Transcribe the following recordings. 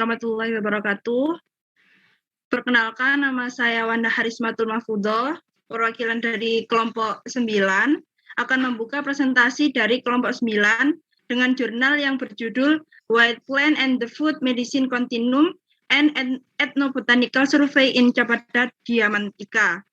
warahmatullahi wabarakatuh. Perkenalkan, nama saya Wanda Harismatul Mahfudzoh, perwakilan dari kelompok 9, akan membuka presentasi dari kelompok 9 dengan jurnal yang berjudul Wild Plant and the Food Medicine Continuum and Ethnobotanical Survey in Chapada Diamantica,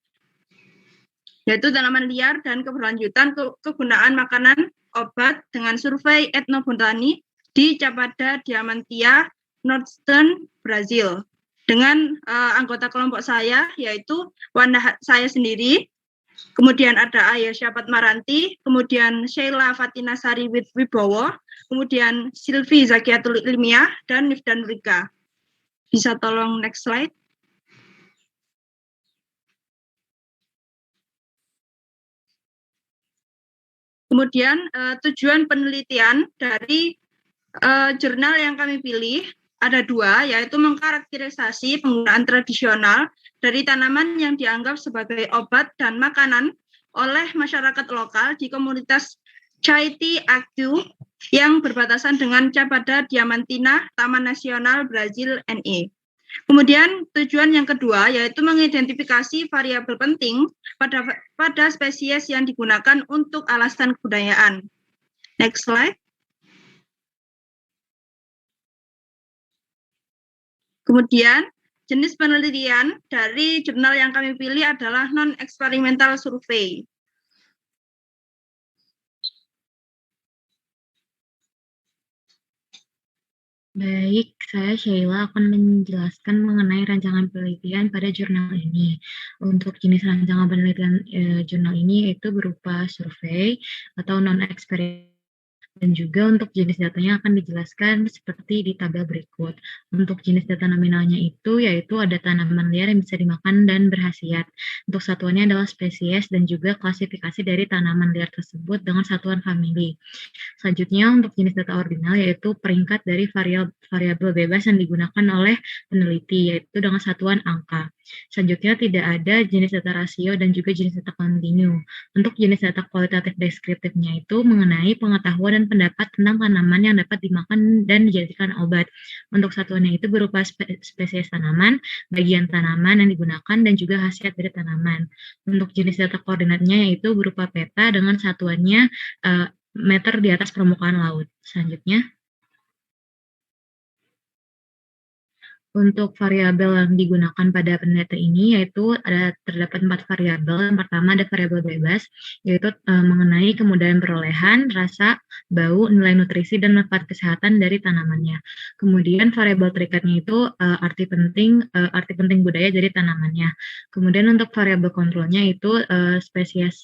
yaitu tanaman liar dan keberlanjutan kegunaan makanan obat dengan survei etnobotani di Chapada Diamantia, Northern Brazil. Dengan anggota kelompok saya, yaitu Wanda saya sendiri, kemudian ada Ayah Syapat Maranti, kemudian Sheila Fatina Sari Wibowo, kemudian Silvi Zakiatul Ilmiah, dan Nifdan Rika. Bisa tolong next slide. Kemudian tujuan penelitian dari jurnal yang kami pilih ada 2, yaitu mengkarakterisasi penggunaan tradisional dari tanaman yang dianggap sebagai obat dan makanan oleh masyarakat lokal di komunitas Chaiti Actu yang berbatasan dengan Chapada Diamantina, Taman Nasional Brazil NE. Kemudian tujuan yang kedua yaitu mengidentifikasi variabel penting pada spesies yang digunakan untuk alasan kebudayaan. Next slide. Kemudian, jenis penelitian dari jurnal yang kami pilih adalah non-experimental survey. Baik, saya Sheila akan menjelaskan mengenai rancangan penelitian pada jurnal ini. Untuk jenis rancangan penelitian jurnal ini yaitu berupa survei atau non-experimental, dan juga untuk jenis datanya akan dijelaskan seperti di tabel berikut. Untuk jenis data nominalnya itu yaitu ada tanaman liar yang bisa dimakan dan berkhasiat. Untuk satuannya adalah spesies dan juga klasifikasi dari tanaman liar tersebut dengan satuan famili. Selanjutnya untuk jenis data ordinal yaitu peringkat dari variabel bebas yang digunakan oleh peneliti yaitu dengan satuan angka. Selanjutnya tidak ada jenis data rasio dan juga jenis data kontinu. Untuk jenis data kualitatif deskriptifnya itu mengenai pengetahuan dan pendapat tentang tanaman yang dapat dimakan dan dijadikan obat. Untuk satuannya itu berupa spesies tanaman, bagian tanaman yang digunakan, dan juga khasiat dari tanaman. Untuk jenis data koordinatnya yaitu berupa peta dengan satuannya meter di atas permukaan laut. Selanjutnya, untuk variabel yang digunakan pada penelitian ini yaitu terdapat 4 variabel. Yang pertama ada variabel bebas, yaitu mengenai kemudahan perolehan, rasa, bau, nilai nutrisi, dan manfaat kesehatan dari tanamannya. Kemudian variabel terikatnya itu arti penting budaya dari tanamannya. Kemudian untuk variabel kontrolnya itu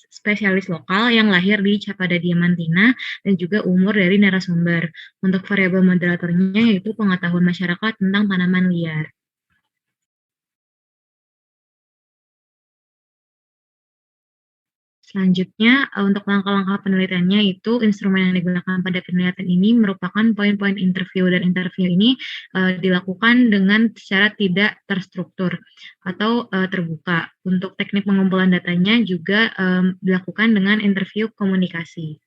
spesialis lokal yang lahir di Chapada Diamantina dan juga umur dari narasumber. Untuk variabel moderatornya yaitu pengetahuan masyarakat tentang tanaman liar. Selanjutnya, untuk langkah-langkah penelitiannya itu instrumen yang digunakan pada penelitian ini merupakan poin-poin interview, dan interview ini dilakukan dengan secara tidak terstruktur atau terbuka. Untuk teknik pengumpulan datanya juga dilakukan dengan interview komunikasi.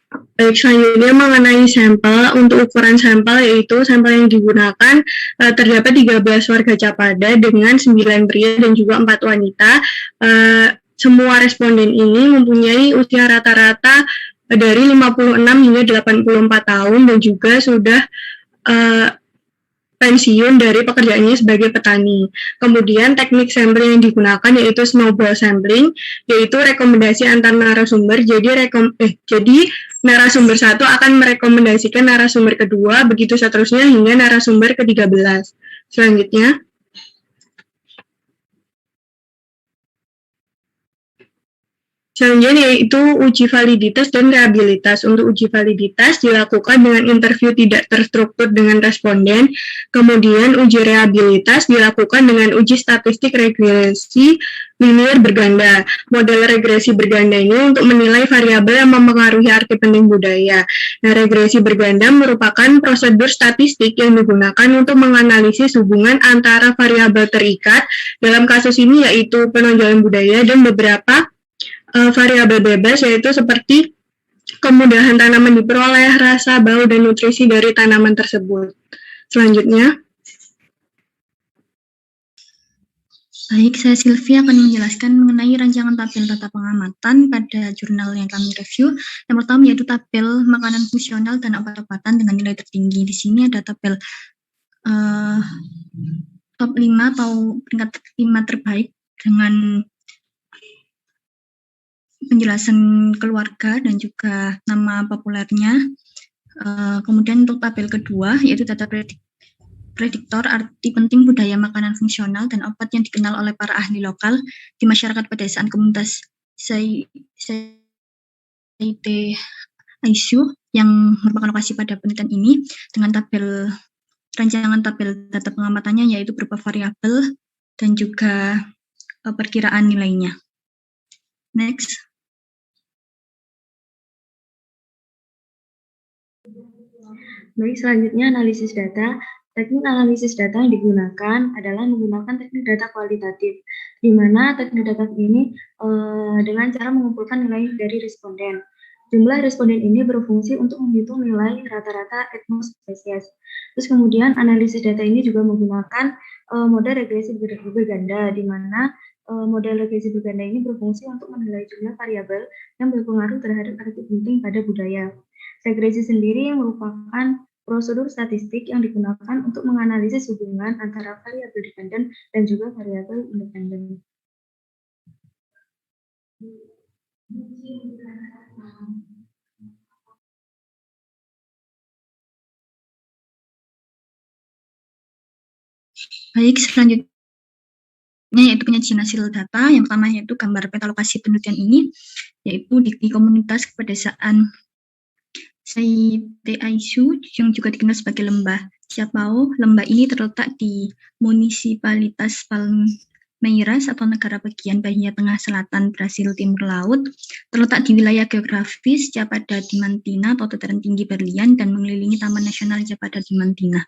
Baik, selanjutnya mengenai sampel. Untuk ukuran sampel yaitu sampel yang digunakan terdapat 13 warga Chapada dengan 9 pria dan juga 4 wanita. Semua responden ini mempunyai usia rata-rata dari 56 hingga 84 tahun dan juga sudah pensiun dari pekerjaannya sebagai petani. Kemudian teknik sampling yang digunakan yaitu snowball sampling, yaitu rekomendasi antar narasumber. Jadi narasumber 1 akan merekomendasikan narasumber kedua, begitu seterusnya hingga narasumber ke-13. Selanjutnya, Selanjutnya yaitu uji validitas dan reliabilitas. Untuk uji validitas dilakukan dengan interview tidak terstruktur dengan responden, kemudian uji reliabilitas dilakukan dengan uji statistik regresi linear berganda. Model regresi berganda ini untuk menilai variabel yang mempengaruhi arti penting budaya. Nah, regresi berganda merupakan prosedur statistik yang digunakan untuk menganalisis hubungan antara variabel terikat, dalam kasus ini yaitu penonjolan budaya, dan beberapa variabel bebas, yaitu seperti kemudahan tanaman diperoleh, rasa, bau, dan nutrisi dari tanaman tersebut. Selanjutnya. Baik, saya Sylvia akan menjelaskan mengenai rancangan tabel data pengamatan pada jurnal yang kami review. Yang pertama yaitu tabel makanan fungsional dan obat-obatan dengan nilai tertinggi. Di sini ada tabel top 5 atau peringkat 5 terbaik dengan penjelasan keluarga dan juga nama populernya. Kemudian untuk tabel kedua yaitu data prediktor arti penting budaya makanan fungsional dan obat yang dikenal oleh para ahli lokal di masyarakat pedesaan komunitas ISU yang merupakan lokasi pada penelitian ini, dengan rancangan tabel data pengamatannya yaitu berupa variabel dan juga perkiraan nilainya. Next. Baik, selanjutnya analisis data. Teknik analisis data yang digunakan adalah menggunakan teknik data kualitatif, di mana teknik data ini dengan cara mengumpulkan nilai dari responden. Jumlah responden ini berfungsi untuk menghitung nilai rata-rata etnospesies. Terus kemudian analisis data ini juga menggunakan model regresi berganda, di mana model regresi berganda ini berfungsi untuk menilai jumlah variabel yang berpengaruh terhadap arti penting pada budaya. Regresi sendiri merupakan prosedur statistik yang digunakan untuk menganalisis hubungan antara variabel dependen dan juga variabel independen. Baik, selanjutnya yaitu penyajian hasil data. Yang pertama yaitu gambar peta lokasi penelitian ini, yaitu di komunitas pedesaan ISU yang juga dikenal sebagai Lembah Siapao. Lembah ini terletak di Munisipalitas Palmeiras atau negara bagian Bahia Tengah Selatan Brasil Timur Laut, terletak di wilayah geografis Chapada Diamantina atau dataran tinggi Berlian dan mengelilingi Taman Nasional Chapada Diamantina.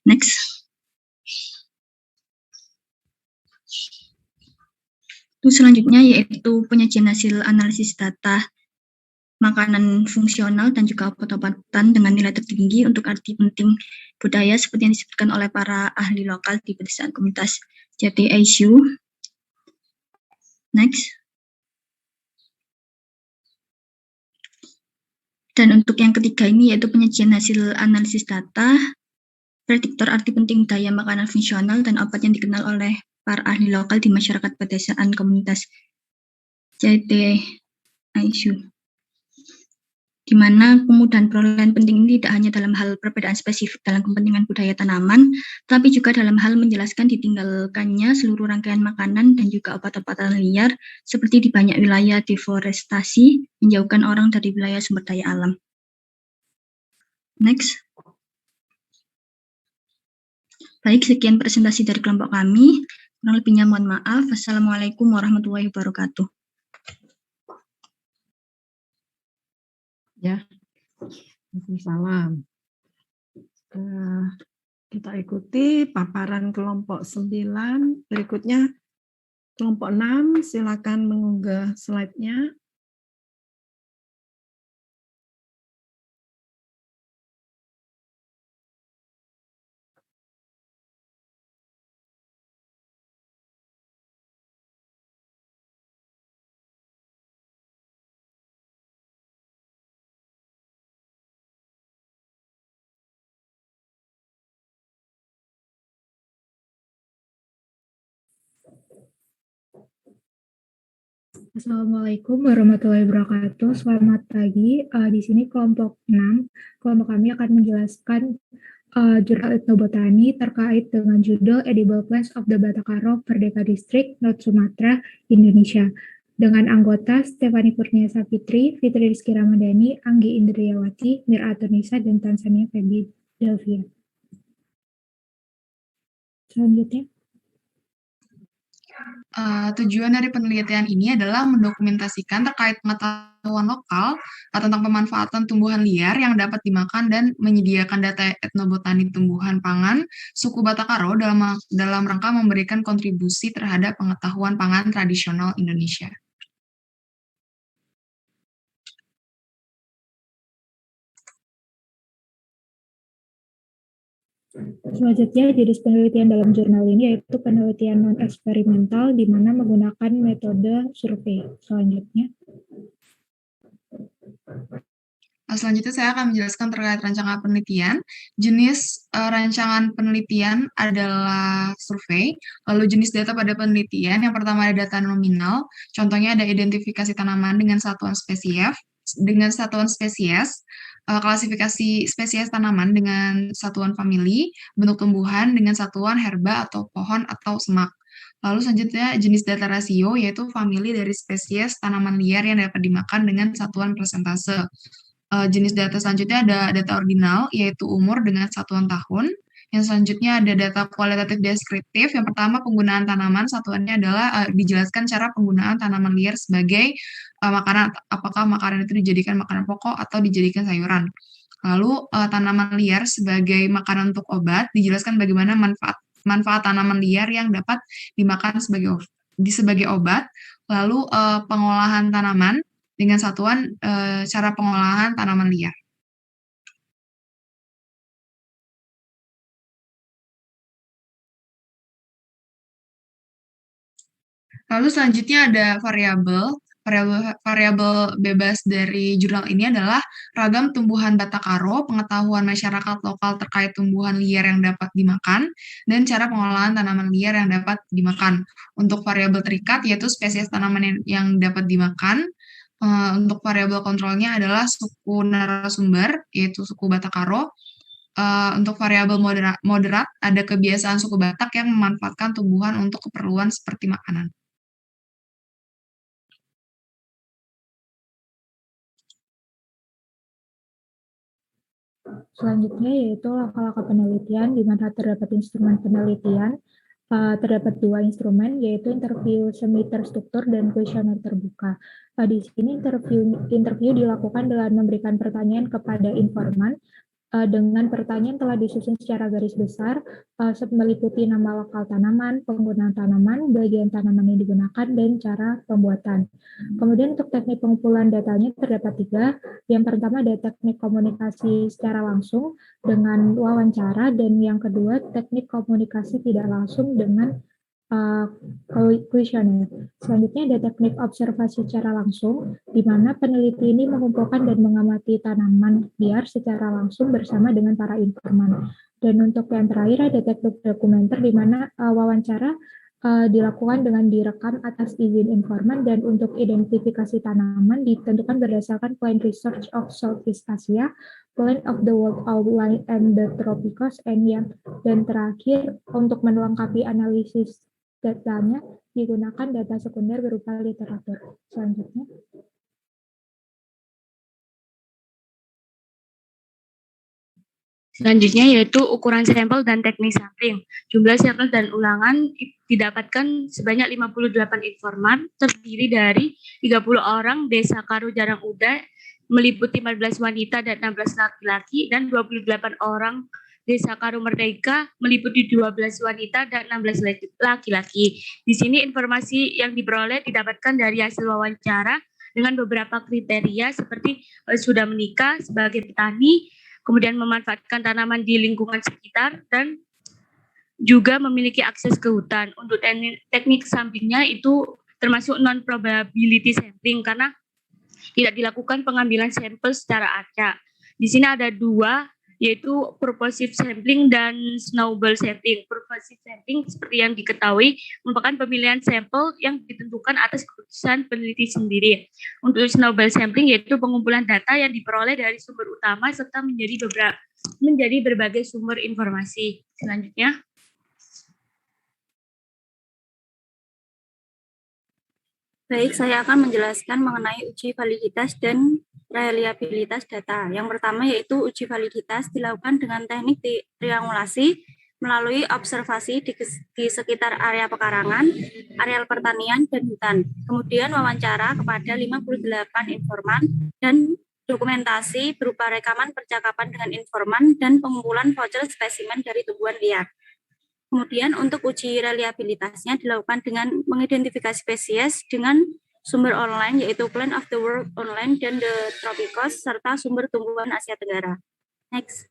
Next. Itu selanjutnya yaitu penyajian hasil analisis data makanan fungsional dan juga obat-obatan dengan nilai tertinggi untuk arti penting budaya seperti yang disebutkan oleh para ahli lokal di pedesaan komunitas ISU. Next. Dan untuk yang ketiga ini yaitu penyajian hasil analisis data prediktor arti penting budaya makanan fungsional dan obat yang dikenal oleh para ahli lokal di masyarakat pedesaan komunitas ISU. Di mana kemudahan perolehan penting ini tidak hanya dalam hal perbedaan spesifik dalam kepentingan budaya tanaman, tapi juga dalam hal menjelaskan ditinggalkannya seluruh rangkaian makanan dan juga obat-obatan liar, seperti di banyak wilayah deforestasi, menjauhkan orang dari wilayah sumber daya alam. Next. Baik, sekian presentasi dari kelompok kami. Kurang lebihnya mohon maaf. Wassalamualaikum warahmatullahi wabarakatuh. Ya, salam. Kita ikuti paparan kelompok 9. Berikutnya kelompok 6, silakan mengunggah slide-nya. Assalamualaikum warahmatullahi wabarakatuh. Selamat pagi. Di sini kelompok 6. Kelompok kami akan menjelaskan jurnal etnobotani terkait dengan judul Edible Plants of the Batakaro Merdeka District, North Sumatra, Indonesia. dengan anggota Stefani Kurniasa Fitri, Fitri Rizky Ramadhani, Anggi Indriawati, Mir'atun Nisa, dan Tanzania Febi Delvia. Selanjutnya. Tujuan dari penelitian ini adalah mendokumentasikan terkait pengetahuan lokal tentang pemanfaatan tumbuhan liar yang dapat dimakan dan menyediakan data etnobotani tumbuhan pangan suku Batakaro dalam rangka memberikan kontribusi terhadap pengetahuan pangan tradisional Indonesia. Selanjutnya, jenis penelitian dalam jurnal ini yaitu penelitian non-eksperimental di mana menggunakan metode survei. Selanjutnya. Selanjutnya saya akan menjelaskan terkait rancangan penelitian. Jenis rancangan penelitian adalah survei, lalu jenis data pada penelitian, yang pertama ada data nominal, contohnya ada identifikasi tanaman dengan satuan spesies, klasifikasi spesies tanaman dengan satuan famili, bentuk tumbuhan dengan satuan herba atau pohon atau semak. Lalu selanjutnya jenis data rasio, yaitu famili dari spesies tanaman liar yang dapat dimakan dengan satuan persentase. Jenis data selanjutnya ada data ordinal, yaitu umur dengan satuan tahun. Yang selanjutnya ada data kualitatif deskriptif. Yang pertama penggunaan tanaman, satuannya adalah dijelaskan cara penggunaan tanaman liar sebagai makanan, apakah makanan itu dijadikan makanan pokok atau dijadikan sayuran. Lalu tanaman liar sebagai makanan untuk obat, dijelaskan bagaimana manfaat tanaman liar yang dapat dimakan sebagai obat. Lalu pengolahan tanaman dengan satuan cara pengolahan tanaman liar. Lalu selanjutnya ada variabel bebas dari jurnal ini adalah ragam tumbuhan Batakaro, pengetahuan masyarakat lokal terkait tumbuhan liar yang dapat dimakan, dan cara pengolahan tanaman liar yang dapat dimakan. Untuk variabel terikat yaitu spesies tanaman yang dapat dimakan. Untuk variabel kontrolnya adalah suku narasumber, yaitu suku Batakaro. Untuk variabel moderat ada kebiasaan suku Batak yang memanfaatkan tumbuhan untuk keperluan seperti makanan. Selanjutnya yaitu langkah-langkah penelitian, di mana terdapat instrumen penelitian. Terdapat dua instrumen, yaitu interview semi terstruktur dan kuesioner terbuka. Di sini interview dilakukan dengan memberikan pertanyaan kepada informan. Dengan pertanyaan telah disusun secara garis besar, meliputi nama lokal tanaman, penggunaan tanaman, bagian tanaman yang digunakan, dan cara pembuatan. Kemudian untuk teknik pengumpulan datanya terdapat 3. Yang pertama ada teknik komunikasi secara langsung dengan wawancara, dan yang kedua teknik komunikasi tidak langsung dengan kuesioner. Selanjutnya ada teknik observasi secara langsung, di mana peneliti ini mengumpulkan dan mengamati tanaman liar secara langsung bersama dengan para informan. Dan untuk yang terakhir ada teknik dokumenter, di mana wawancara dilakukan dengan direkam atas izin informan, dan untuk identifikasi tanaman ditentukan berdasarkan Plant Research of Southeast Asia, Plant of the World Outline and the Tropicals, dan terakhir untuk melengkapi analisis datanya digunakan data sekunder berupa literatur. Selanjutnya. Selanjutnya yaitu ukuran sampel dan teknik sampling. Jumlah sampel dan ulangan didapatkan sebanyak 58 informan, terdiri dari 30 orang desa Karo Jarang Uda, meliputi 15 wanita dan 16 laki-laki, dan 28 orang Desa Karo Merdeka meliputi 12 wanita dan 16 laki-laki. Di sini informasi yang diperoleh didapatkan dari hasil wawancara dengan beberapa kriteria seperti sudah menikah, sebagai petani, kemudian memanfaatkan tanaman di lingkungan sekitar, dan juga memiliki akses ke hutan. Untuk teknik sampingnya itu termasuk non-probability sampling karena tidak dilakukan pengambilan sampel secara acak. Di sini ada 2, yaitu purposive sampling dan snowball sampling. Purposive sampling seperti yang diketahui merupakan pemilihan sampel yang ditentukan atas keputusan peneliti sendiri. Untuk snowball sampling yaitu pengumpulan data yang diperoleh dari sumber utama serta menjadi berbagai sumber informasi. Selanjutnya. Baik, saya akan menjelaskan mengenai uji validitas dan reliabilitas data. Yang pertama yaitu uji validitas dilakukan dengan teknik triangulasi melalui observasi di sekitar area pekarangan, areal pertanian, dan hutan. Kemudian wawancara kepada 58 informan dan dokumentasi berupa rekaman percakapan dengan informan dan pengumpulan voucher spesimen dari tumbuhan liar. Kemudian untuk uji reliabilitasnya dilakukan dengan mengidentifikasi spesies dengan sumber online yaitu Plant of the World Online dan The Tropicos serta sumber tumbuhan Asia Tenggara. Next.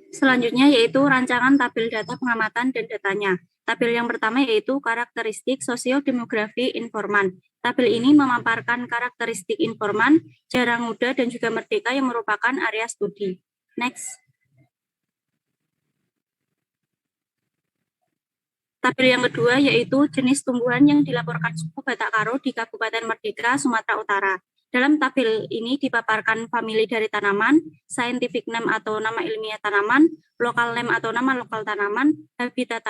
Selanjutnya yaitu rancangan tabel data pengamatan dan datanya. Tabel yang pertama yaitu karakteristik sosiodemografi informan. Tabel ini memaparkan karakteristik informan, jarang muda, dan juga merdeka yang merupakan area studi. Next. Tabel yang kedua yaitu jenis tumbuhan yang dilaporkan suku Batak Karo di Kabupaten Merdeka, Sumatera Utara. Dalam tabel ini dipaparkan famili dari tanaman, scientific name atau nama ilmiah tanaman, local name atau nama lokal tanaman, habitat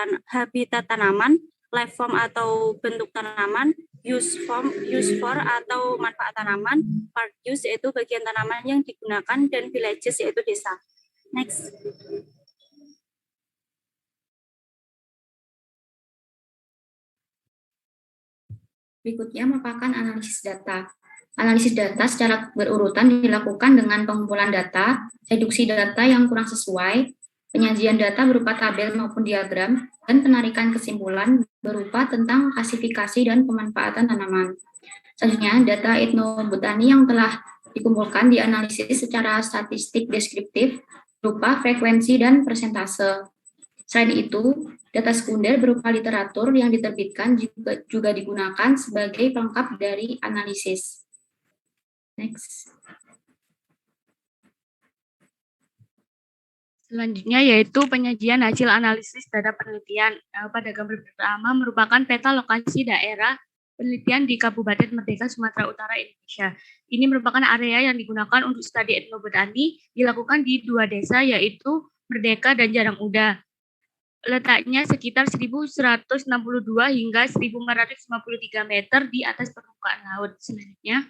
tanaman, life form atau bentuk tanaman, use for atau manfaat tanaman, part use yaitu bagian tanaman yang digunakan, dan villages yaitu desa. Next. Berikutnya merupakan analisis data. Analisis data secara berurutan dilakukan dengan pengumpulan data, reduksi data yang kurang sesuai, penyajian data berupa tabel maupun diagram, dan penarikan kesimpulan berupa tentang klasifikasi dan pemanfaatan tanaman. Selanjutnya, data etnobotani yang telah dikumpulkan dianalisis secara statistik deskriptif berupa frekuensi dan persentase. Selain itu, data sekunder berupa literatur yang diterbitkan juga digunakan sebagai pelengkap dari analisis. Next. Selanjutnya yaitu penyajian hasil analisis data penelitian. Pada gambar pertama merupakan peta lokasi daerah penelitian di Kabupaten Merdeka, Sumatera Utara, Indonesia. Ini merupakan area yang digunakan untuk studi etnobotani, dilakukan di 2 desa yaitu Merdeka dan Jarang Uda. Letaknya sekitar 1162 hingga 1453 meter di atas permukaan laut. Selanjutnya,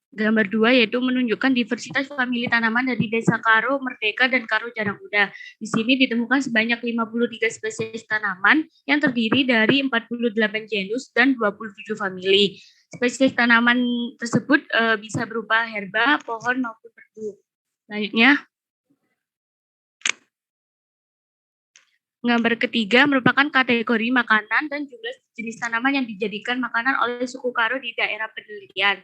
gambar 2 yaitu menunjukkan diversitas famili tanaman dari Desa Karo, Merdeka, dan Karo Jarang Uda. Di sini ditemukan sebanyak 53 spesies tanaman yang terdiri dari 48 genus dan 27 famili. Spesies tanaman tersebut bisa berupa herba, pohon, maupun perdu. Selanjutnya, gambar ketiga merupakan kategori makanan dan jumlah jenis tanaman yang dijadikan makanan oleh suku Karo di daerah penelitian.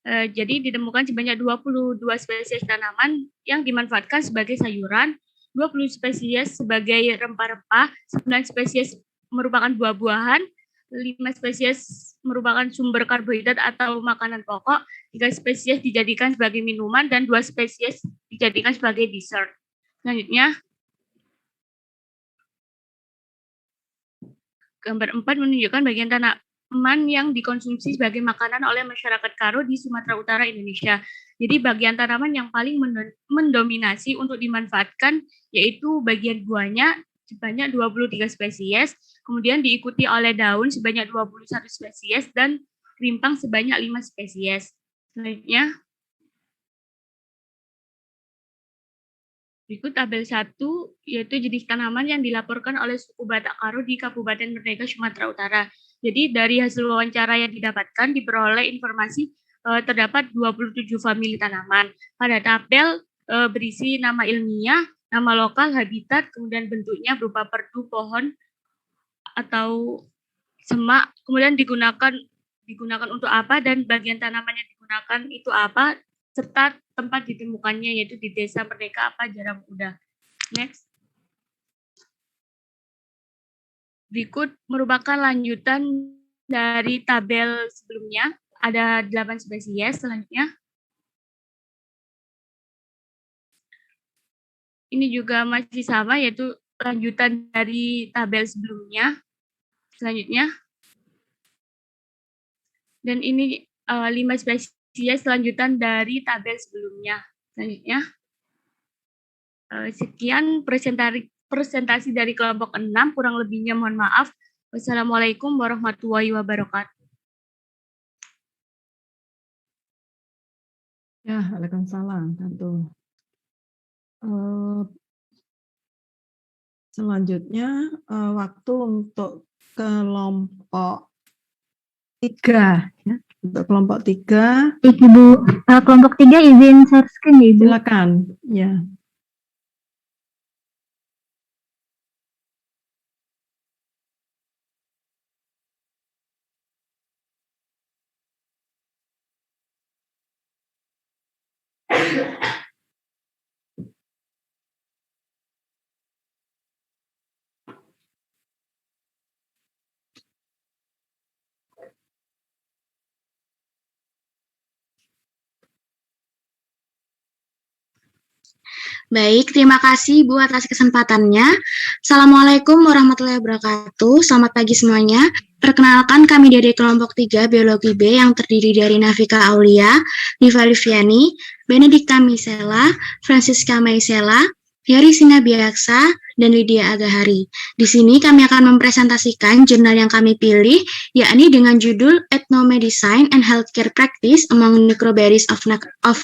Jadi ditemukan sebanyak 22 spesies tanaman yang dimanfaatkan sebagai sayuran, 20 spesies sebagai rempah-rempah, 9 spesies merupakan buah-buahan, 5 spesies merupakan sumber karbohidrat atau makanan pokok, 3 spesies dijadikan sebagai minuman, dan 2 spesies dijadikan sebagai dessert. Selanjutnya, gambar 4 menunjukkan bagian tanaman yang dikonsumsi sebagai makanan oleh masyarakat Karo di Sumatera Utara, Indonesia. Jadi bagian tanaman yang paling mendominasi untuk dimanfaatkan yaitu bagian buahnya sebanyak 23 spesies, kemudian diikuti oleh daun sebanyak 21 spesies, dan rimpang sebanyak 5 spesies. Selanjutnya, berikut tabel 1, yaitu jenis tanaman yang dilaporkan oleh suku Batak Karo di Kabupaten Merdeka, Sumatera Utara. Jadi dari hasil wawancara yang didapatkan diperoleh informasi terdapat 27 famili tanaman. Pada tabel berisi nama ilmiah, nama lokal, habitat, kemudian bentuknya berupa perdu, pohon, atau semak, kemudian digunakan untuk apa dan bagian tanaman yang digunakan itu apa, serta tempat ditemukannya yaitu di Desa Merdeka apa Jarang Uda. Next. berikut merupakan lanjutan dari tabel sebelumnya. Ada 8 spesies selanjutnya. Ini juga masih sama, yaitu lanjutan dari tabel sebelumnya. Selanjutnya. Dan ini 5 spesies lanjutan dari tabel sebelumnya. Selanjutnya. Sekian presentasi dari kelompok 6, kurang lebihnya mohon maaf. Wassalamualaikum warahmatullahi wabarakatuh. Ya, waalaikumsalam. Tentu. Selanjutnya waktu untuk kelompok 3 ya. Untuk kelompok 3. Ibu, kelompok 3 izin share screen ya, Ibu. Silakan. Ya. Baik, terima kasih Bu atas kesempatannya. Assalamualaikum warahmatullahi wabarakatuh. Selamat pagi semuanya. Perkenalkan kami dari kelompok 3 Biologi B yang terdiri dari Navika Aulia, Diva Liviani, Benedikta Misela, Francisca Maisela, Yari Sinabiaksa, dan Lydia Agahari. Di sini kami akan mempresentasikan jurnal yang kami pilih, yakni dengan judul Ethnomedicine and Healthcare Practice Among Microberries of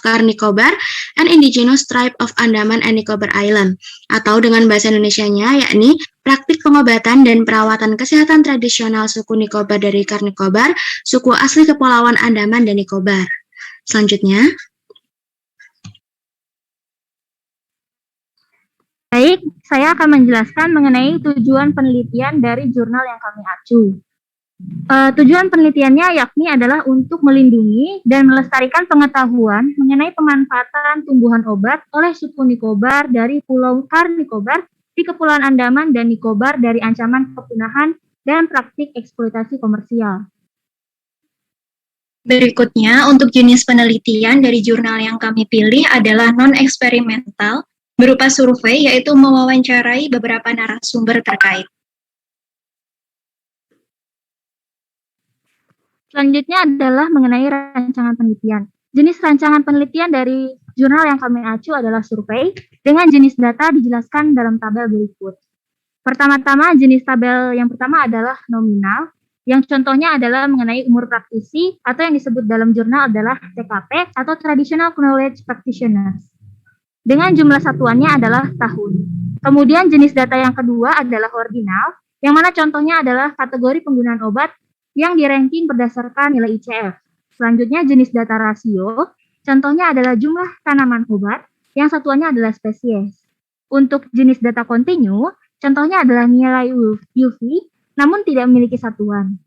Car Nicobar and Indigenous Tribe of Andaman and Nicobar Island, atau dengan bahasa Indonesianya yakni praktik pengobatan dan perawatan kesehatan tradisional suku Nicobar dari Car Nicobar, suku asli Kepulauan Andaman dan Nicobar. Selanjutnya. Baik, saya akan menjelaskan mengenai tujuan penelitian dari jurnal yang kami acu. Tujuan penelitiannya yakni adalah untuk melindungi dan melestarikan pengetahuan mengenai pemanfaatan tumbuhan obat oleh suku Nicobar dari Pulau Car Nicobar di Kepulauan Andaman dan Nicobar dari ancaman kepunahan dan praktik eksploitasi komersial. Berikutnya, untuk jenis penelitian dari jurnal yang kami pilih adalah non-eksperimental, berupa survei, yaitu mewawancarai beberapa narasumber terkait. Selanjutnya adalah mengenai rancangan penelitian. Jenis rancangan penelitian dari jurnal yang kami acu adalah survei, dengan jenis data dijelaskan dalam tabel berikut. Pertama-tama, jenis tabel yang pertama adalah nominal, yang contohnya adalah mengenai umur praktisi, atau yang disebut dalam jurnal adalah TKP, atau Traditional Knowledge Practitioners. Dengan jumlah satuannya adalah tahun. Kemudian jenis data yang kedua adalah ordinal, yang mana contohnya adalah kategori penggunaan obat yang di-ranking berdasarkan nilai ICF. Selanjutnya jenis data rasio, contohnya adalah jumlah tanaman obat, yang satuannya adalah spesies. Untuk jenis data kontinu, contohnya adalah nilai UV, namun tidak memiliki satuan.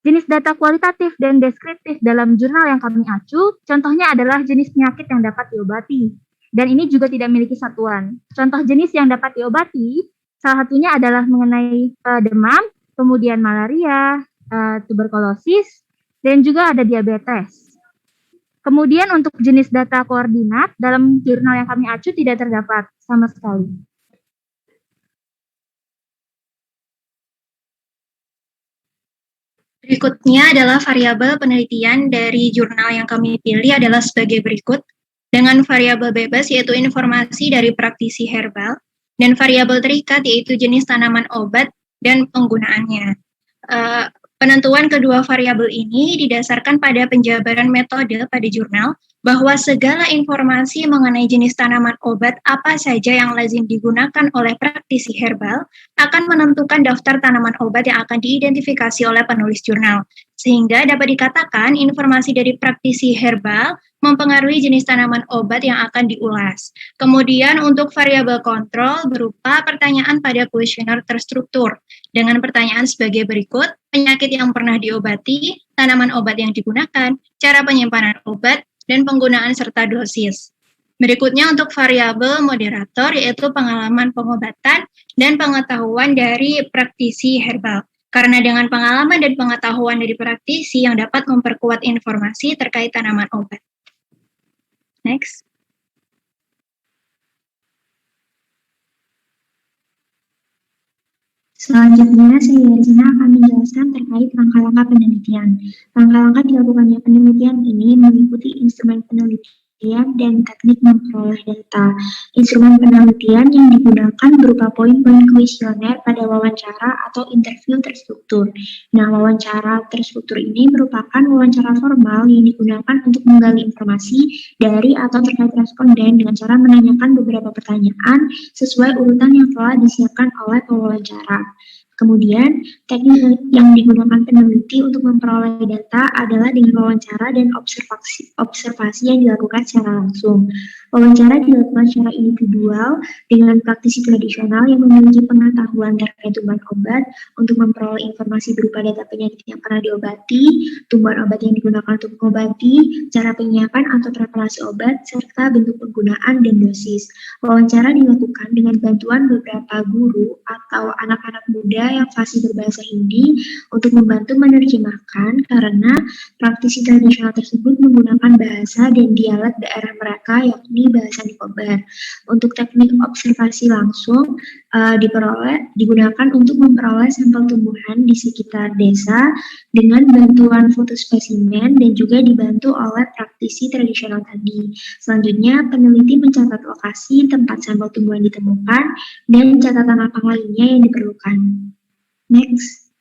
Jenis data kualitatif dan deskriptif dalam jurnal yang kami acu, contohnya adalah jenis penyakit yang dapat diobati. Dan ini juga tidak memiliki satuan. Contoh jenis yang dapat diobati, salah satunya adalah mengenai demam, kemudian malaria, tuberkulosis, dan juga ada diabetes. Kemudian untuk jenis data koordinat, dalam jurnal yang kami acu tidak terdapat sama sekali. Berikutnya adalah variabel penelitian dari jurnal yang kami pilih adalah sebagai berikut. Dengan variabel bebas yaitu informasi dari praktisi herbal, dan variabel terikat yaitu jenis tanaman obat dan penggunaannya. Penentuan kedua variabel ini didasarkan pada penjabaran metode pada jurnal bahwa segala informasi mengenai jenis tanaman obat apa saja yang lazim digunakan oleh praktisi herbal akan menentukan daftar tanaman obat yang akan diidentifikasi oleh penulis jurnal. Sehingga dapat dikatakan informasi dari praktisi herbal mempengaruhi jenis tanaman obat yang akan diulas. Kemudian untuk variabel kontrol berupa pertanyaan pada kuesioner terstruktur dengan pertanyaan sebagai berikut: penyakit yang pernah diobati, tanaman obat yang digunakan, cara penyimpanan obat, dan penggunaan serta dosis. Berikutnya untuk variabel moderator, yaitu pengalaman pengobatan dan pengetahuan dari praktisi herbal. Karena dengan pengalaman dan pengetahuan dari praktisi yang dapat memperkuat informasi terkait tanaman obat. Next. Selanjutnya, saya dari sini akan menjelaskan terkait langkah-langkah penelitian. Langkah-langkah dilakukannya penelitian ini meliputi instrumen penelitian dan teknik memperoleh data. Instrumen penelitian yang digunakan berupa poin-poin kuesioner pada wawancara atau interview terstruktur. Nah, wawancara terstruktur ini merupakan wawancara formal yang digunakan untuk menggali informasi dari atau terkait responden dengan cara menanyakan beberapa pertanyaan sesuai urutan yang telah disiapkan oleh pewawancara. Kemudian, teknik yang digunakan peneliti untuk memperoleh data adalah dengan wawancara dan observasi yang dilakukan secara langsung. Wawancara dilakukan secara individual dengan praktisi tradisional yang memiliki pengetahuan terkait tumbuhan obat untuk memperoleh informasi berupa data penyakit yang pernah diobati, tumbuhan obat yang digunakan untuk mengobati, cara penyiapan atau preparasi obat, serta bentuk penggunaan dan dosis. Wawancara dilakukan dengan bantuan beberapa guru atau anak-anak muda yang fasih berbahasa Hindi untuk membantu menerjemahkan karena praktisi tradisional tersebut menggunakan bahasa dan dialek daerah mereka yakni bahasa Nicobar. Untuk teknik observasi langsung digunakan untuk memperoleh sampel tumbuhan di sekitar desa dengan bantuan foto spesimen dan juga dibantu oleh praktisi tradisional tadi. Selanjutnya, peneliti mencatat lokasi tempat sampel tumbuhan ditemukan dan catatan apa lainnya yang diperlukan. Next.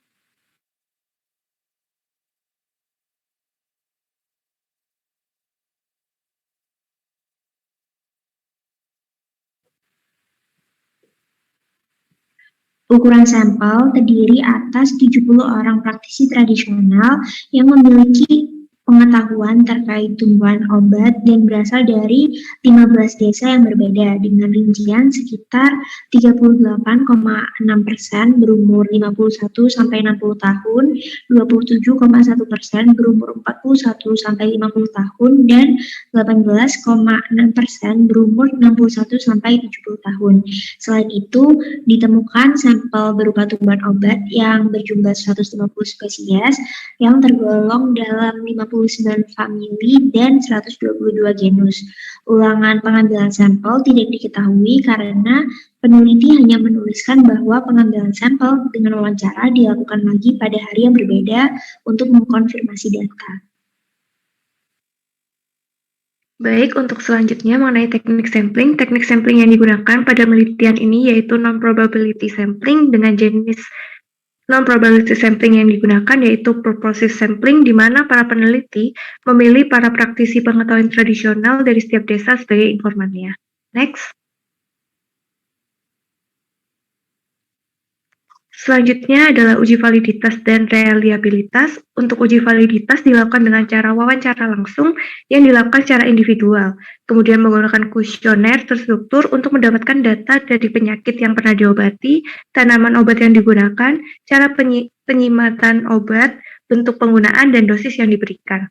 Ukuran sampel terdiri atas 70 orang praktisi tradisional yang memiliki pengetahuan terkait tumbuhan obat dan berasal dari 15 desa yang berbeda dengan rincian sekitar 38,6% berumur 51 sampai 60 tahun, 27,1% berumur 41 sampai 50 tahun dan 18,6% berumur 61 sampai 70 tahun. Selain itu, ditemukan sampel berupa tumbuhan obat yang berjumlah 150 spesies yang tergolong dalam 59 famili dan 122 genus. Ulangan pengambilan sampel tidak diketahui karena peneliti hanya menuliskan bahwa pengambilan sampel dengan wawancara dilakukan lagi pada hari yang berbeda untuk mengkonfirmasi data. Baik, untuk selanjutnya mengenai teknik sampling yang digunakan pada penelitian ini yaitu non-probability sampling dengan jenis non-probability sampling yang digunakan yaitu purposive sampling di mana para peneliti memilih para praktisi pengetahuan tradisional dari setiap desa sebagai informannya. Next. Selanjutnya adalah uji validitas dan reliabilitas. Untuk uji validitas dilakukan dengan cara wawancara langsung yang dilakukan secara individual. Kemudian menggunakan kuesioner terstruktur untuk mendapatkan data dari penyakit yang pernah diobati, tanaman obat yang digunakan, cara penyimatan obat, bentuk penggunaan, dan dosis yang diberikan.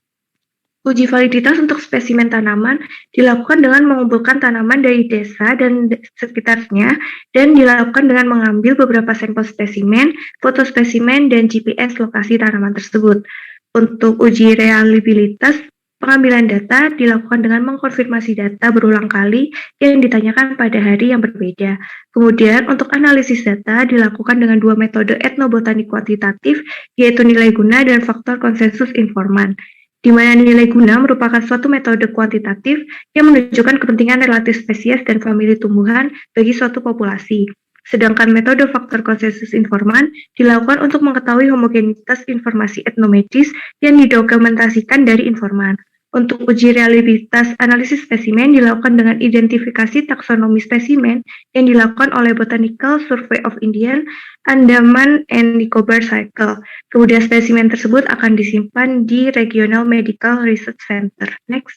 Uji validitas untuk spesimen tanaman dilakukan dengan mengumpulkan tanaman dari desa dan sekitarnya dan dilakukan dengan mengambil beberapa sampel spesimen, foto spesimen, dan GPS lokasi tanaman tersebut. Untuk uji reliabilitas, pengambilan data dilakukan dengan mengkonfirmasi data berulang kali yang ditanyakan pada hari yang berbeda. Kemudian untuk analisis data dilakukan dengan dua metode etnobotanik kuantitatif, yaitu nilai guna dan faktor konsensus informan, di mana nilai guna merupakan suatu metode kuantitatif yang menunjukkan kepentingan relatif spesies dan famili tumbuhan bagi suatu populasi. Sedangkan metode faktor konsensus informan dilakukan untuk mengetahui homogenitas informasi etnomedis yang didokumentasikan dari informan. Untuk uji reliabilitas analisis spesimen dilakukan dengan identifikasi taksonomi spesimen yang dilakukan oleh Botanical Survey of India, Andaman and Nicobar Cycle. Kemudian spesimen tersebut akan disimpan di Regional Medical Research Center. Next.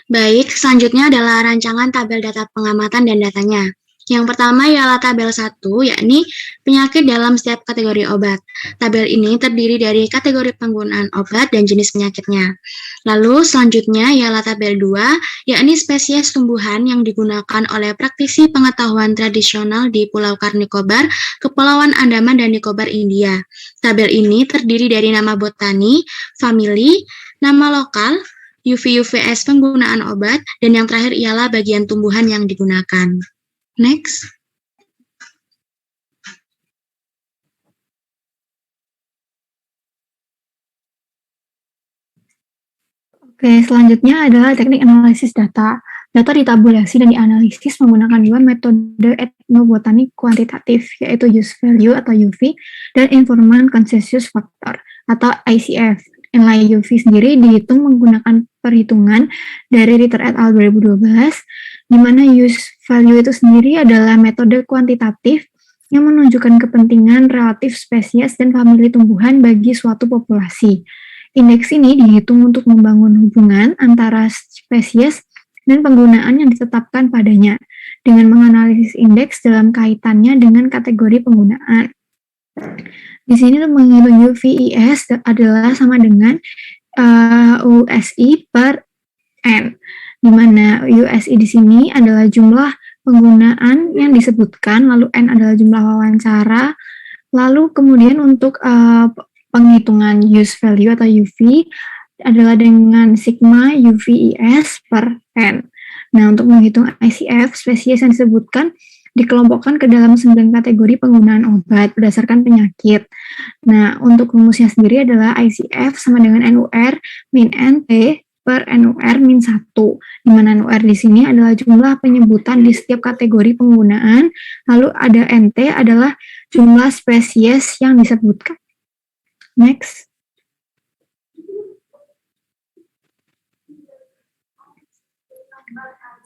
Baik, selanjutnya adalah rancangan tabel data pengamatan dan datanya. Yang pertama ialah tabel 1, yakni penyakit dalam setiap kategori obat. Tabel ini terdiri dari kategori penggunaan obat dan jenis penyakitnya. Lalu selanjutnya ialah tabel 2, yakni spesies tumbuhan yang digunakan oleh praktisi pengetahuan tradisional di Pulau Karnikobar, Kepulauan Andaman dan Nicobar, India. Tabel ini terdiri dari nama botani, famili, nama lokal, UV-UVS penggunaan obat, dan yang terakhir ialah bagian tumbuhan yang digunakan. Next. Oke, selanjutnya adalah teknik analisis data. Data ditabulasi dan dianalisis menggunakan dua metode etnobotanik kuantitatif, yaitu use value atau UV dan informant consensus factor atau ICF. Nilai UV sendiri dihitung menggunakan perhitungan dari Ritter et al. 2012, di mana use value itu sendiri adalah metode kuantitatif yang menunjukkan kepentingan relatif spesies dan famili tumbuhan bagi suatu populasi. Indeks ini dihitung untuk membangun hubungan antara spesies dan penggunaan yang ditetapkan padanya, dengan menganalisis indeks dalam kaitannya dengan kategori penggunaan. Di sini menghitung UVIS adalah sama dengan USI per N, di mana USI di sini adalah jumlah penggunaan yang disebutkan, lalu N adalah jumlah wawancara, lalu kemudian untuk penghitungan use value atau UV adalah dengan sigma UVIS per N. Nah, untuk menghitung ICF, spesies yang disebutkan dikelompokkan ke dalam 9 kategori penggunaan obat berdasarkan penyakit. Nah, untuk rumusnya sendiri adalah ICF sama dengan NUR min NT per NUR min 1, di mana NUR di sini adalah jumlah penyebutan di setiap kategori penggunaan, lalu ada NT adalah jumlah spesies yang disebutkan. Next.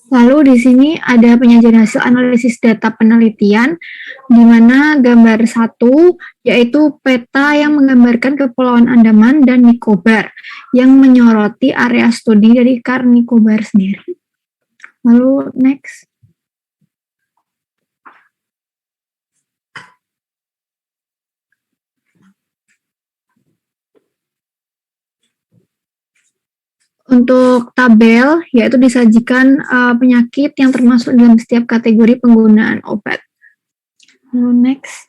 Lalu di sini ada penyajian hasil analisis data penelitian, di mana gambar 1 yaitu peta yang menggambarkan Kepulauan Andaman dan Nicobar yang menyoroti area studi dari Karnikobar sendiri. Lalu next. Untuk tabel, yaitu disajikan penyakit yang termasuk dalam setiap kategori penggunaan obat. Lalu next.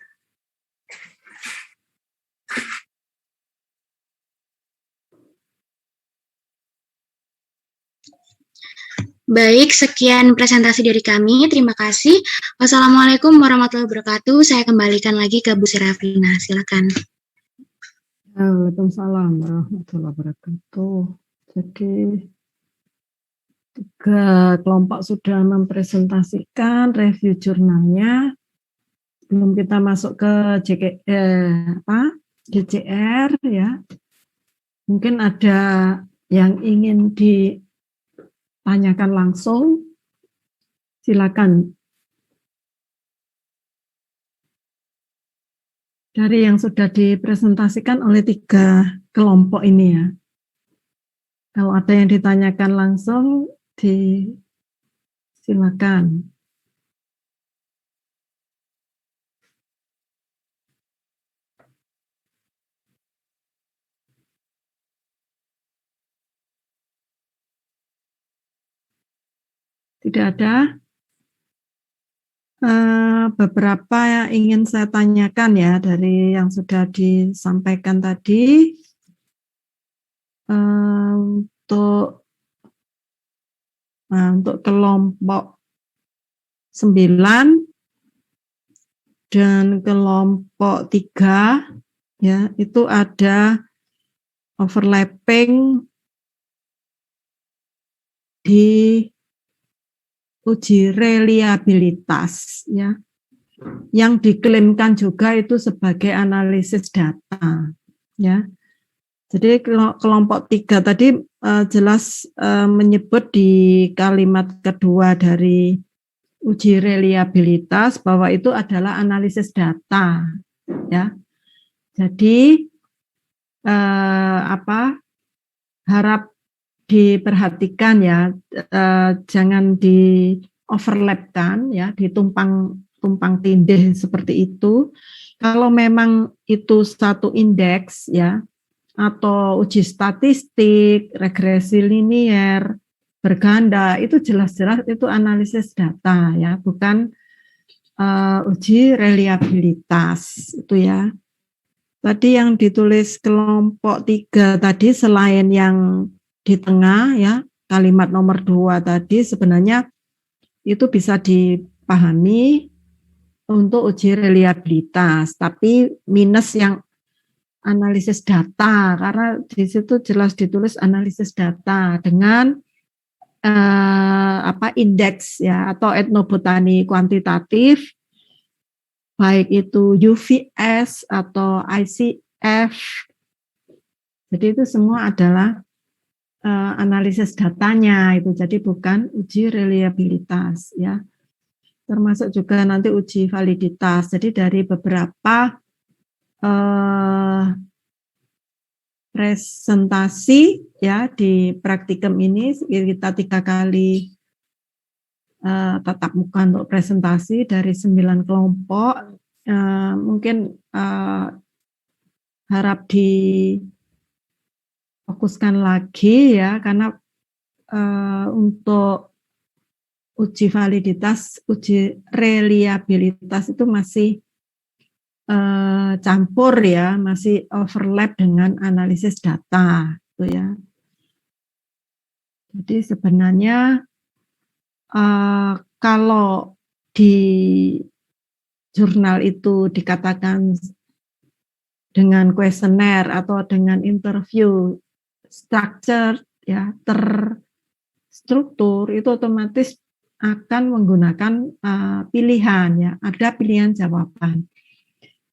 Baik, sekian presentasi dari kami. Terima kasih. Wassalamualaikum warahmatullahi wabarakatuh. Saya kembalikan lagi ke Bu Serafina. Silakan. Waalaikumsalam warahmatullahi wabarakatuh. Jadi 3 kelompok sudah mempresentasikan review jurnalnya. Sebelum kita masuk ke GCR ya, mungkin ada yang ingin ditanyakan langsung, silakan. Dari yang sudah dipresentasikan oleh 3 kelompok ini ya. Kalau ada yang ditanyakan langsung, silakan. Tidak ada. Beberapa yang ingin saya tanyakan ya dari yang sudah disampaikan tadi. Untuk kelompok 9 dan kelompok 3 ya, itu ada overlapping di uji reliabilitas ya, yang diklaimkan juga itu sebagai analisis data ya. Jadi kelompok 3 tadi jelas menyebut di kalimat kedua dari uji reliabilitas bahwa itu adalah analisis data ya. Jadi harap diperhatikan ya, jangan overlap-kan ya, tumpang tindih seperti itu. Kalau memang itu satu indeks ya, atau uji statistik, regresi linier, berganda, itu jelas-jelas itu analisis data ya, bukan uji reliabilitas itu ya. Tadi yang ditulis kelompok 3 tadi selain yang di tengah ya, kalimat nomor 2 tadi sebenarnya itu bisa dipahami untuk uji reliabilitas, tapi minus yang analisis data, karena di situ jelas ditulis analisis data dengan indeks ya, atau etnobotani kuantitatif, baik itu UVS atau ICF. Jadi itu semua adalah analisis datanya itu, jadi bukan uji reliabilitas ya. Termasuk juga nanti uji validitas. Jadi dari beberapa presentasi ya di praktikum ini kita 3 kali tatap muka untuk presentasi dari 9 kelompok. Mungkin harap difokuskan lagi ya, karena untuk uji validitas, uji reliabilitas itu masih campur ya, masih overlap dengan analisis data gitu ya. Jadi sebenarnya kalau di jurnal itu dikatakan dengan kuesioner atau dengan interview structure ya, terstruktur, itu otomatis akan menggunakan pilihan ya, ada pilihan jawaban.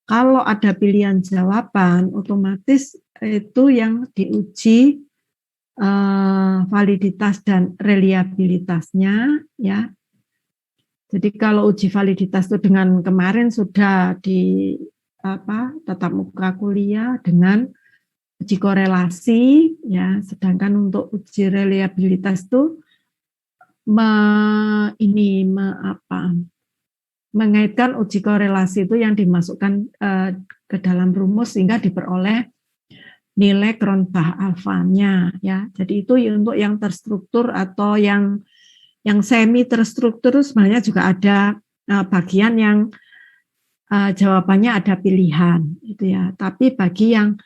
Kalau ada pilihan jawaban, otomatis itu yang diuji validitas dan reliabilitasnya ya. Jadi kalau uji validitas itu dengan kemarin sudah di tatap muka kuliah dengan uji korelasi ya, sedangkan untuk uji reliabilitas itu mengaitkan uji korelasi itu yang dimasukkan ke dalam rumus sehingga diperoleh nilai Cronbach alfanya ya. Jadi itu untuk yang terstruktur atau yang semi terstruktur sebenarnya juga ada bagian yang jawabannya ada pilihan itu ya. Tapi bagi yang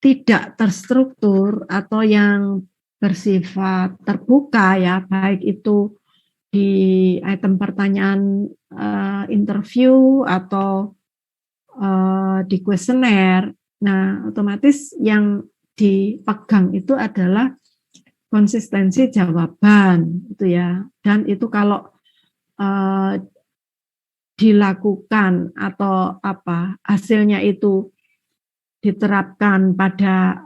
tidak terstruktur atau yang bersifat terbuka ya, baik itu di item pertanyaan interview atau di kuesioner. Nah, otomatis yang dipegang itu adalah konsistensi jawaban itu ya. Dan itu kalau dilakukan atau hasilnya itu diterapkan pada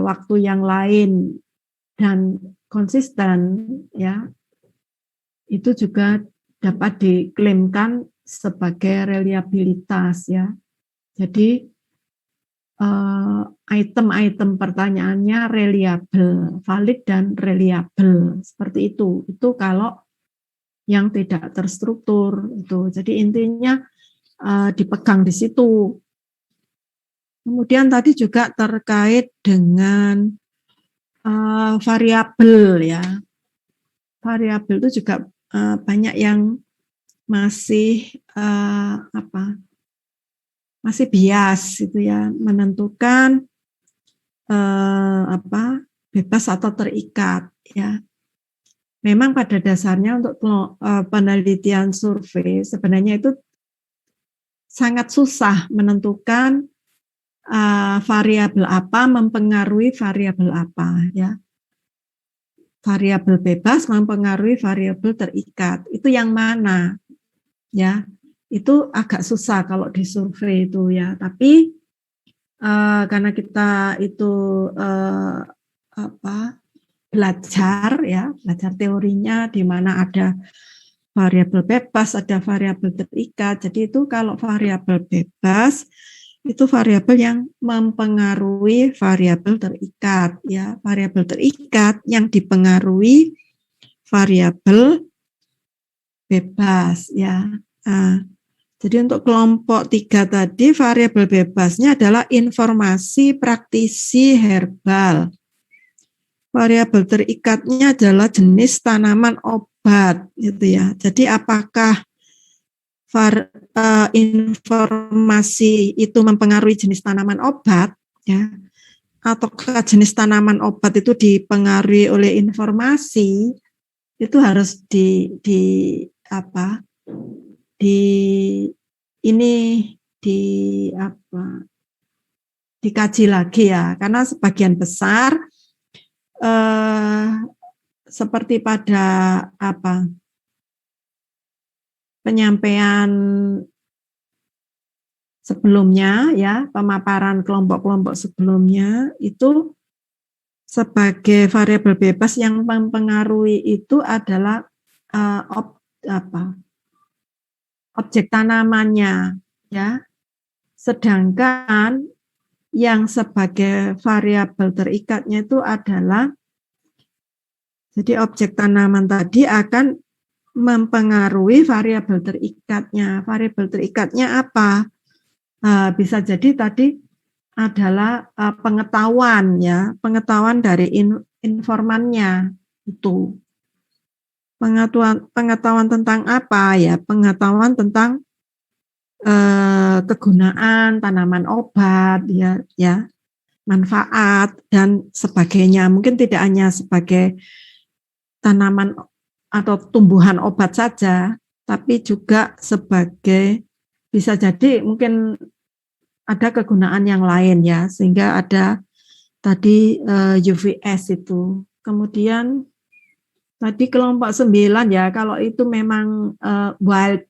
waktu yang lain dan konsisten ya, itu juga dapat diklaimkan sebagai reliabilitas ya. Jadi item-item pertanyaannya reliable, valid dan reliable seperti itu. Itu kalau yang tidak terstruktur itu. Jadi intinya dipegang di situ. Kemudian tadi juga terkait dengan variabel ya. Variabel itu juga banyak yang masih masih bias itu ya, menentukan bebas atau terikat ya. Memang pada dasarnya untuk penelitian survei sebenarnya itu sangat susah menentukan variabel apa mempengaruhi variabel apa ya. Variabel bebas mempengaruhi variabel terikat. Itu yang mana? Ya. Itu agak susah kalau di survei itu ya. Tapi karena kita itu belajar teorinya di mana ada variabel bebas, ada variabel terikat. Jadi itu kalau variabel bebas itu variabel yang mempengaruhi variabel terikat ya. Variabel terikat yang dipengaruhi variabel bebas ya. Jadi untuk kelompok 3 tadi variabel bebasnya adalah informasi praktisi herbal. Variabel terikatnya adalah jenis tanaman obat gitu ya. Jadi apakah informasi itu mempengaruhi jenis tanaman obat ya, ataukah jenis tanaman obat itu dipengaruhi oleh informasi, itu harus dikaji lagi ya, karena sebagian besar seperti pada penyampaian sebelumnya ya, pemaparan kelompok-kelompok sebelumnya itu sebagai variabel bebas yang mempengaruhi itu adalah objek tanamannya ya. Sedangkan yang sebagai variabel terikatnya itu adalah, jadi objek tanaman tadi akan mempengaruhi variabel terikatnya. Variabel terikatnya apa? Bisa jadi tadi adalah pengetahuan ya, pengetahuan dari informannya itu. Pengetahuan tentang apa ya? Pengetahuan tentang kegunaan tanaman obat ya, manfaat dan sebagainya. Mungkin tidak hanya sebagai tanaman atau tumbuhan obat saja, tapi juga sebagai, bisa jadi mungkin ada kegunaan yang lain ya, sehingga ada tadi UVS itu. Kemudian tadi kelompok 9 ya, kalau itu memang wild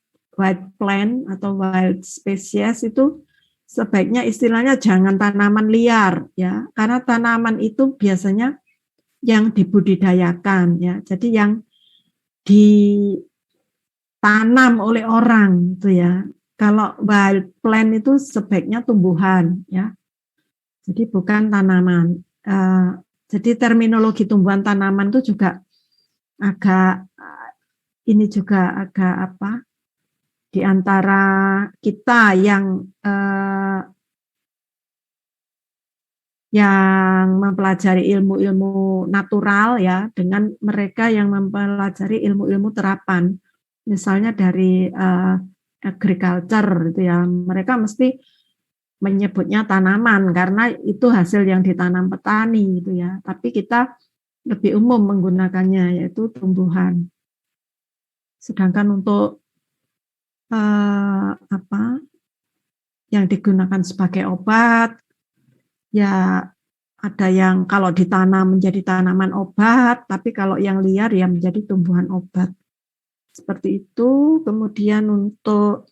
plant atau wild species itu sebaiknya istilahnya jangan tanaman liar ya, karena tanaman itu biasanya yang dibudidayakan ya, jadi yang ditanam oleh orang itu ya. Kalau wild plant itu sebaiknya tumbuhan ya, jadi bukan tanaman. Jadi terminologi tumbuhan tanaman itu juga agak di antara kita yang mempelajari ilmu-ilmu natural ya, dengan mereka yang mempelajari ilmu-ilmu terapan, misalnya dari agriculture gitu ya, mereka mesti menyebutnya tanaman karena itu hasil yang ditanam petani gitu ya, tapi kita lebih umum menggunakannya yaitu tumbuhan. Sedangkan untuk yang digunakan sebagai obat ya, ada yang kalau ditanam menjadi tanaman obat, tapi kalau yang liar ya menjadi tumbuhan obat. Seperti itu. Kemudian untuk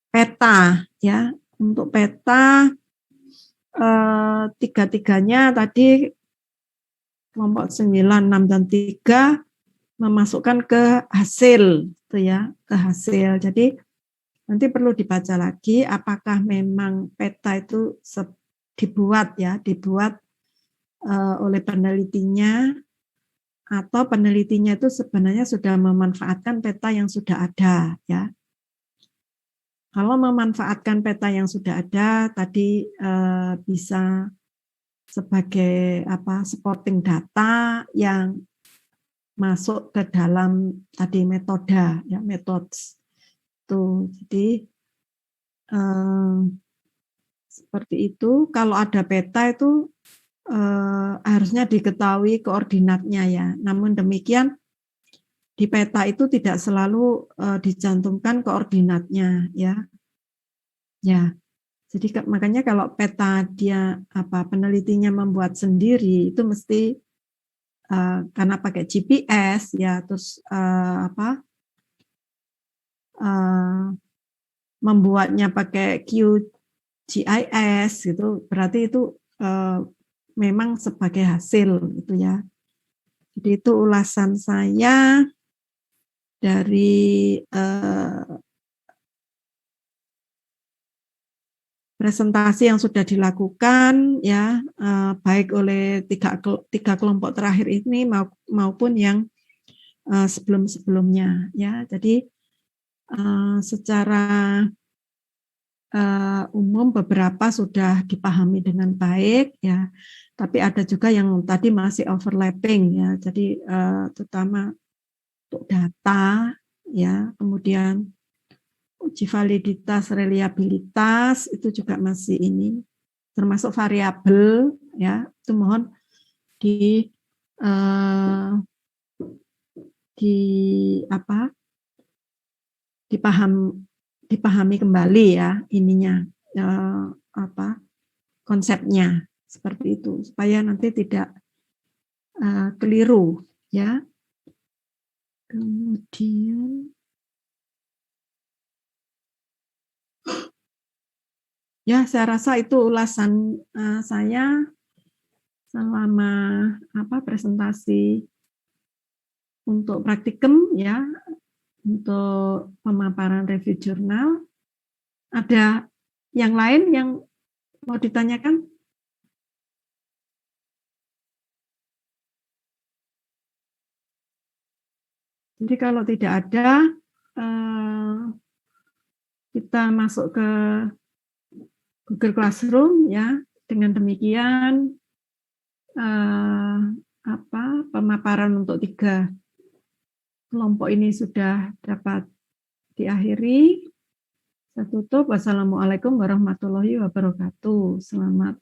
peta ya, untuk peta tiga-tiganya tadi kelompok 9, 6 dan 3 memasukkan ke hasil itu ya, ke hasil. Jadi nanti perlu dibaca lagi apakah memang peta itu dibuat oleh penelitinya, atau penelitinya itu sebenarnya sudah memanfaatkan peta yang sudah ada ya. Kalau memanfaatkan peta yang sudah ada tadi bisa sebagai supporting data yang masuk ke dalam tadi metode ya, methods itu. Jadi seperti itu. Kalau ada peta itu harusnya diketahui koordinatnya ya. Namun demikian di peta itu tidak selalu dicantumkan koordinatnya ya. Ya. Jadi makanya kalau peta dia penelitinya membuat sendiri itu mesti karena pakai GPS ya, terus membuatnya pakai QGIS gitu, berarti itu memang sebagai hasil gitu ya. Jadi itu ulasan saya dari presentasi yang sudah dilakukan ya, baik oleh tiga kelompok terakhir ini maupun yang sebelum-sebelumnya ya. Jadi secara umum beberapa sudah dipahami dengan baik ya, tapi ada juga yang tadi masih overlapping ya. Jadi terutama untuk data ya, kemudian uji validitas, reliabilitas itu juga masih ini, termasuk variabel ya. Itu mohon dipahami kembali ya ininya konsepnya seperti itu supaya nanti tidak keliru ya. Kemudian ya saya rasa itu ulasan saya selama presentasi untuk praktikum ya, untuk pemaparan review jurnal. Ada yang lain yang mau ditanyakan? Jadi kalau tidak ada, kita masuk ke Google Classroom ya. Dengan demikian pemaparan untuk 3 kelompok ini sudah dapat diakhiri. Saya tutup. Wassalamualaikum warahmatullahi wabarakatuh. Selamat